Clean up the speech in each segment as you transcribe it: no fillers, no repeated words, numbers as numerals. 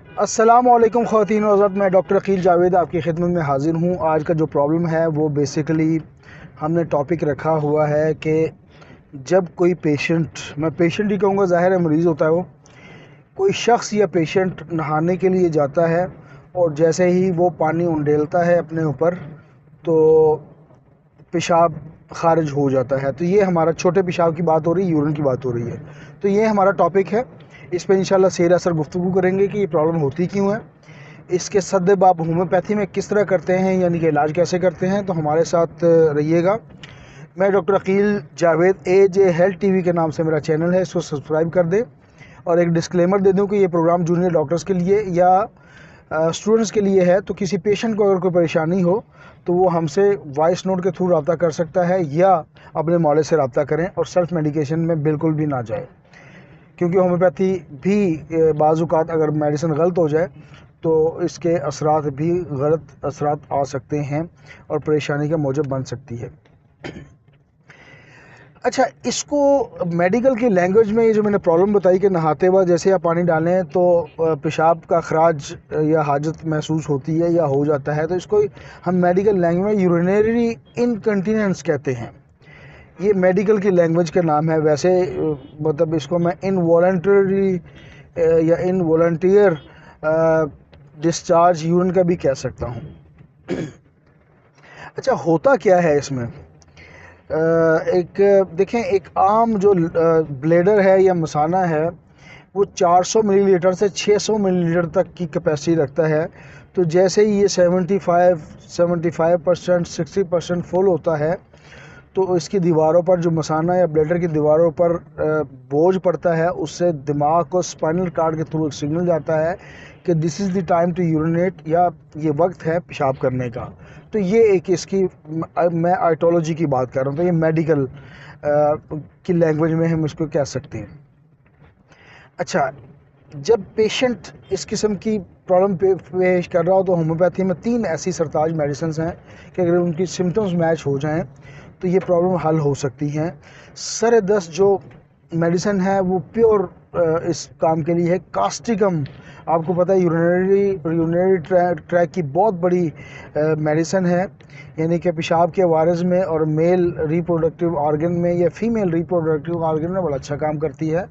अस्सलामुअलैकुम ख़वातीन और हज़रात, मैं डॉक्टर अकील जावेद आपकी खिदमत में हाज़िर हूँ। आज का जो प्रॉब्लम है वो बेसिकली हमने टॉपिक रखा हुआ है कि जब कोई पेशेंट, मैं पेशेंट ही कहूँगा, ज़ाहिर है मरीज़ होता है वो, कोई शख्स या पेशेंट नहाने के लिए जाता है और जैसे ही वो पानी उंडेलता है अपने ऊपर तो पेशाब खारिज हो जाता है। तो ये हमारा छोटे पेशाब की बात हो रही है, यूरिन की बात हो रही है। तो ये हमारा टॉपिक है। इस पर इंशाल्लाह सैर असर गुफ्तगू करेंगे कि ये प्रॉब्लम होती क्यों है, इसके सद्देबाब होम्योपैथी में किस तरह करते हैं, यानी कि इलाज कैसे करते हैं। तो हमारे साथ रहिएगा। मैं doctor Aqeel Javed, AJ health TV के नाम से मेरा चैनल है, इसको सब्सक्राइब कर दें। और एक डिस्क्लेमर दे दूं कि ये प्रोग्राम जूनियर डॉक्टर्स के लिए या स्टूडेंट्स के लिए है। तो किसी पेशेंट को अगर कोई परेशानी हो तो वो हमसे वॉइस नोट के थ्रू रब्ता कर सकता है या अपने मौले से रब्ता करें और सेल्फ मेडिकेशन में बिल्कुल भी ना जाए, क्योंकि होम्योपैथी भी बाज़ औक़ात अगर मेडिसिन गलत हो जाए तो इसके असरात भी गलत असरात आ सकते हैं और परेशानी का मौजब बन सकती है। अच्छा, इसको मेडिकल की लैंग्वेज में ये जो मैंने प्रॉब्लम बताई कि नहाते वक्त जैसे आप पानी डालें तो पेशाब का अखराज या हाजत महसूस होती है या हो जाता है, तो इसको हम मेडिकल लैंग्वेज में यूरिनरी इनकंटीनेंस कहते हैं। ये मेडिकल की लैंग्वेज का नाम है। वैसे मतलब इसको मैं इनवॉलंटरी या इनवॉलंटियर डिस्चार्ज यूरिन का भी कह सकता हूँ। अच्छा, होता क्या है इसमें? एक देखें, एक आम जो ब्लेडर है या मसाना है वो 400 मिलीलीटर से 600 मिलीलीटर तक की कैपेसिटी रखता है। तो जैसे ही ये 75% 60% फुल होता है तो इसकी दीवारों पर, जो मसाना या ब्लेडर की दीवारों पर बोझ पड़ता है, उससे दिमाग को स्पाइनल कार्ड के थ्रू एक सिग्नल जाता है कि this is the time to urinate, या ये वक्त है पेशाब करने का। तो ये एक इसकी, मैं आइटोलॉजी की बात कर रहा हूँ, तो ये मेडिकल की लैंग्वेज में हम इसको कह सकते हैं। अच्छा, जब पेशेंट इस किस्म की प्रॉब्लम पेश कर रहा हो तो होम्योपैथी में 3 ऐसी सरताज मेडिसिन हैं कि अगर उनकी सिम्टम्स मैच हो जाएं तो ये प्रॉब्लम हल हो सकती हैं। सर दस्त जो मेडिसिन है वो प्योर इस काम के लिए है। कास्टिकम, आपको पता है, यूरिनरी ट्रैक की बहुत बड़ी मेडिसिन है, यानी कि पेशाब के वारिस में और मेल रिप्रोडक्टिव ऑर्गन में या फीमेल रिप्रोडक्टिव ऑर्गन में बड़ा अच्छा काम करती है।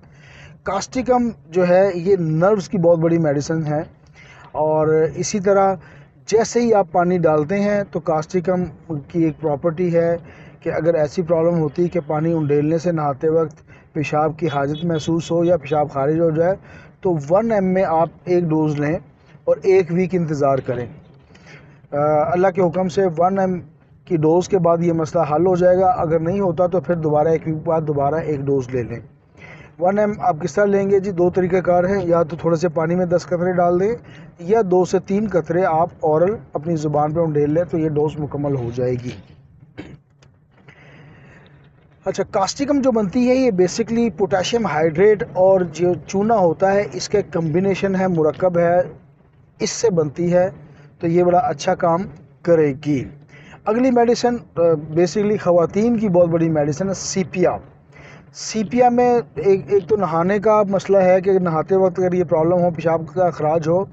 कास्टिकम जो है ये नर्व्स की बहुत बड़ी मेडिसिन है। और इसी तरह जैसे ही आप पानी डालते हैं तो कास्टिकम की एक प्रॉपर्टी है कि अगर ऐसी प्रॉब्लम होती है कि पानी उंडेलने से नहाते वक्त पेशाब की हाजत महसूस हो या पेशाब खारिज हो जाए तो 1 ml में आप एक डोज़ लें और 1 वीक इंतज़ार करें। अल्लाह के हुक्म से 1 ml की डोज़ के बाद ये मसला हल हो जाएगा। अगर नहीं होता तो फिर दोबारा 1 वीक बाद दोबारा एक डोज़ ले लें। 1 ml आप किस तरह लेंगे जी? 2 तरीक़ाकार हैं। या तो थोड़े से पानी में 10 कतरे डाल दें या 2 से 3 कतरे आप औरल अपनी ज़ुबान पे उंडेल लें, तो ये डोज़ मुकम्मल हो जाएगी। अच्छा, कास्टिकम जो बनती है ये बेसिकली पोटेशियम हाइड्रेट और जो चूना होता है इसका कम्बिनेशन है, मुरक्कब है, इससे बनती है। तो ये बड़ा अच्छा काम करेगी। अगली मेडिसिन बेसिकली ख़वातीन की बहुत बड़ी मेडिसिन है, सीपिया। सीपिया में एक तो नहाने का मसला है कि नहाते वक्त अगर ये प्रॉब्लम हो, पेशाब का अखराज हो।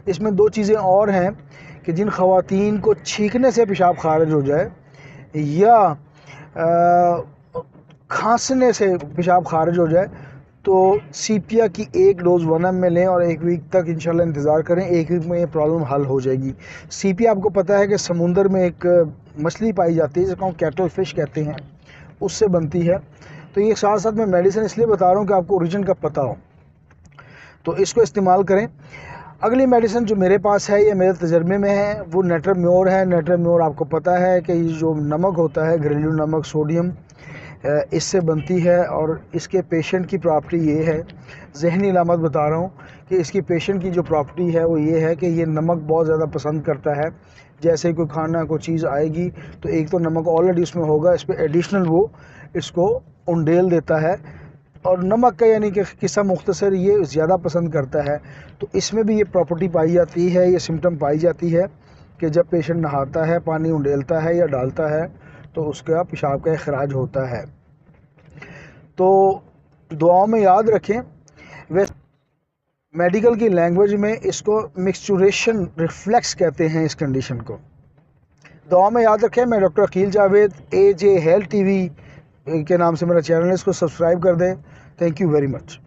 इसमें 2 चीज़ें और हैं कि जिन ख़वातीन को छींकने से पेशाब खारिज हो जाए या खांसने से पेशाब खारिज हो जाए तो सीपिया की एक डोज़ 1 ml में लें और 1 वीक तक इंशाल्लाह इंतज़ार करें। 1 वीक में ये प्रॉब्लम हल हो जाएगी। सीपिया आपको पता है कि समुंदर में एक मछली पाई जाती है जिसको हम कैटल फिश कहते हैं, उससे बनती है। तो ये साथ साथ मैं मेडिसिन इसलिए बता रहा हूँ कि आपको ओरिजिन का पता हो, तो इसको इस्तेमाल करें। अगली मेडिसिन जो मेरे पास है, ये मेरे तजर्बे में है, वो नेट्राम्योर है। नेट्राम्योर आपको पता है कि ये जो नमक होता है, घरेलू नमक, सोडियम, इससे बनती है। और इसके पेशेंट की प्रॉपर्टी ये है, जहनी अलामत बता रहा हूँ कि इसकी पेशेंट की जो प्रॉपर्टी है वो ये है कि ये नमक बहुत ज़्यादा पसंद करता है। जैसे कोई खाना, कोई चीज़ आएगी तो एक तो नमक ऑलरेडी उसमें होगा, इस पर एडिशनल वो इसको उंडेल देता है। और नमक का यानी कि किस्सा मुख्तसर ये ज़्यादा पसंद करता है। तो इसमें भी ये प्रॉपर्टी पाई जाती है, ये सिम्टम पाई जाती है कि जब पेशेंट नहाता है, पानी उंडेलता है या डालता है तो उसका पेशाब का अखराज होता है। तो दुआओं में याद रखें। वैसे میڈیکل کی لینگویج میں اس کو مکسچوریشن ریفلیکس کہتے ہیں اس کنڈیشن کو. دعا میں یاد رکھیں. میں doctor Aqeel Javed AJ health TV کے نام سے میرا چینل ہے, اس کو سبسکرائب کر دیں. Thank you very much.